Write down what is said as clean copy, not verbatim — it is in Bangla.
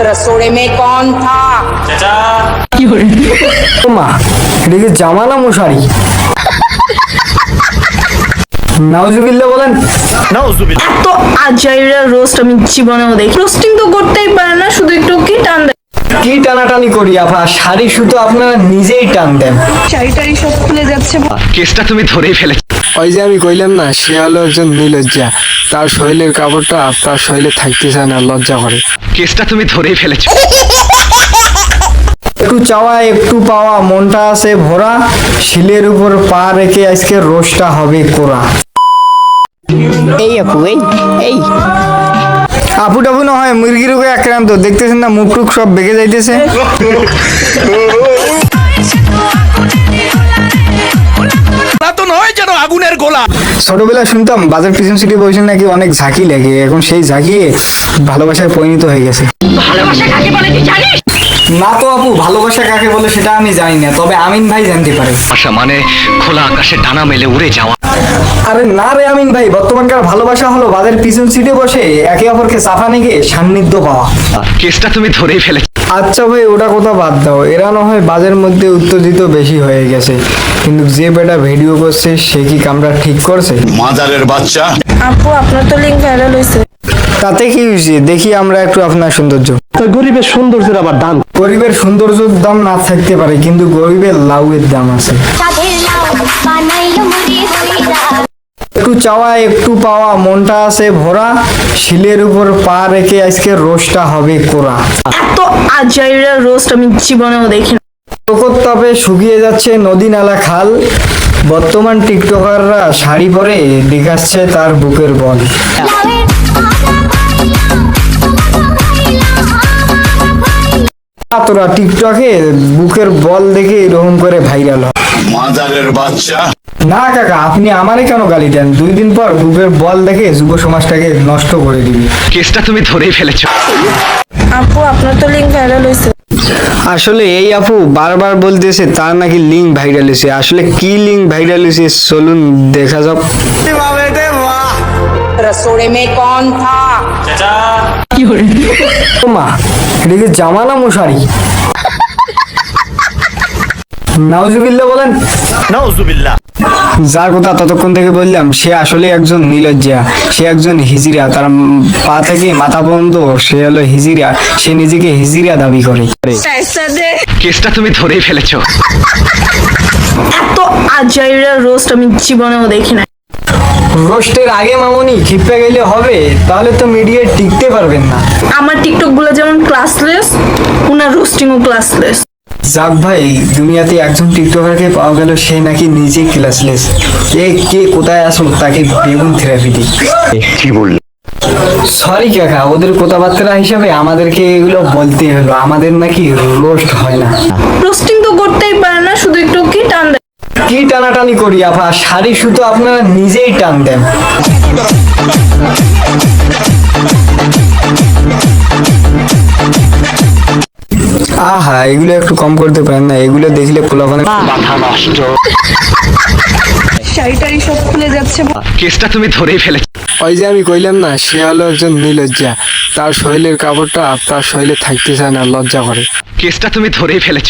रसोड़े में कौन था? মা এটা কি জামা না মশারি? নাউজুবিল্লাহ বলেন। তো আজাইরা রোস্ট আমি জীবনেও দেখি। রোস্টিং তো করতেই পারে না, শুধু একটু কি টান দেয়। কি টানাটানি করি আপা, শাড়ি সুতো আপনারা নিজেই টান দেন। শাড়ি সব খুলে যাচ্ছে। কেসটা তুমি ধরেই ফেলেছ। ওই যে আমি কইলাম না, সে হলো একজন নির্লজ্জা। তার শরীরের কাপড়টা আপনার শরীরে থাকতে চায় না, লজ্জা করে। কেসটা তুমি ধরেই ফেলেছ। একটু চাওয়া একটু পাওয়া, মনটা আছে ভরা, শিলের উপর পা রেখে আজকে রোস্টটা হবে কোরা। এই আপু এই আপু টাপু না হয় মুরগি রোগে আক্রান্ত, দেখতেছেন না মুখ টুক সব বেঁকে যাইতেছে। ছোটবেলা শুনতাম বাজার পিছন সিটি বসে নাকি অনেক ঝাঁকি লাগে, এখন সেই ঝাঁকিয়ে ভালোবাসায় পরিণত হয়ে গেছে। না তো আপু, ভালোবাসা কাকে বলে সেটা আমি জানি না, তবে আমিন ভাই জানতে পারে। আশা মানে খোলা আকাশে ডানা মেলে উড়ে যাওয়া। আরে না রে আমিন ভাই, বর্তমানকার ভালোবাসা হলো বাজার পিছন সিটে বসে একে অপরকে চাপা নিয়ে সান্নিধ্য পাওয়া। কেসটা তুমি ধরেই ফেলেছ। আচ্ছা ভাই, ওটা কথা বাদ দাও, এরা না হয় বাজের মধ্যে উত্তেজিত বেশি হয়ে গেছে, কিন্তু যে বেটা ভিডিও করছে সে কি কামটা ঠিক করছে? মাদারের বাচ্চা। আপু আপনার তো লিঙ্ক ভাইরাল হয়েছে। তাতে কি হয়েছে? দেখি আমরা একটু আপনার সৌন্দর্য। গরিবের সৌন্দর্যের আবার দাম। গরিবের সৌন্দর্যের দাম না থাকতে পারে, কিন্তু গরিবের লাউয়ের দাম আছে। একটু চাওয়া একটু পাওয়া, মনটা আছে ভরা, শিলের উপর পা রেখে আজকে রোস্টটা হবে কোরা। তো আজাইরা রোস্ট আমি জীবনেও দেখি না। প্রকোত্তাপে শুকিয়ে যাচ্ছে নদী নালা খাল, বর্তমান টিকটকাররা শাড়ি পরে দেখাচ্ছে তার বুকের বল। তোরা টিকটকে বুকের বল দেখে এরকম করে ভাইরাল হয়। মাদারের বাচ্চা। না কাকা, আপনি আমারে কেন গালি দেন? 2 দিন পর বুকের বল দেখে যুব সমাজটাকে নষ্ট করে দিবি। কেসটা তুমি ধরেই ফেলেছ। আপু আপনার তো লিঙ্ক ভাইরাল হয়েছে। আসলে এই আপু বারবার বলতেছে তার নাকি লিঙ্ক ভাইরাল হয়েছে। আসলে কি লিঙ্ক ভাইরাল হয়েছে চলুন দেখা যাক। रसोड़े में कौन था? মা এটা কি জামা না মশারি? নাউজুবিল্লাহ বলেন। যার কথা ততক্ষণ থেকে বললাম সে আসলে একজন নির্লজ্জা, সে একজন হিজিরা। তার পা থেকে মাথা পর্যন্ত সে হলো হিজিরা, সে নিজেকে হিজিরা দাবি করে। কেসটা তুমি ধরেই ফেলেছ। তো আজাইরা রোস্ট আমি জীবনেও দেখি না। রোস্টের আগে মামুনি ক্ষিপ্পে গেলে হবে, তাহলে তো মিডিয়ায় টিকতে পারবেন না। আমার টিকটক গুলো যেমন ক্লাসলেস, উনার রোস্টিংও ক্লাসলেস। যাক ভাই, দুনিয়াতে একজন টিকটকারকে পাওয়া গেল, সে নাকি নিজে ক্লাসলেস। কে কোথায় আসুন তাকে বেগুন থেরাপি দিই। কি বললে? সরি কাকা, ওদের কথাবার্তা হিসাবে আমাদেরকে এগুলো বলতে হলো, আমাদের নাকি রোস্ট হয় না। রোস্টিং তো করতেই পারে না, শুধু একটু কি টান দেয়। কি টানাটানি করি আপা, শাড়ি সুতো আপনারা নিজেই টান দেন। আহা, এগুলো একটু কম করতে পারেন না? এগুলো দেখলে পোলাপানে মাথা নষ্ট। শাড়ি সব খুলে যাচ্ছে। কেসটা তুমি ধরেই ফেলেছ। ওই যে আমি কইলাম না, সে হলো একজন নির্লজ্জা। তার শরীরের কাপড়টা আপনার শরীরে থাকতে চায় না, লজ্জা করে। কেসটা তুমি ধরেই ফেলেছ।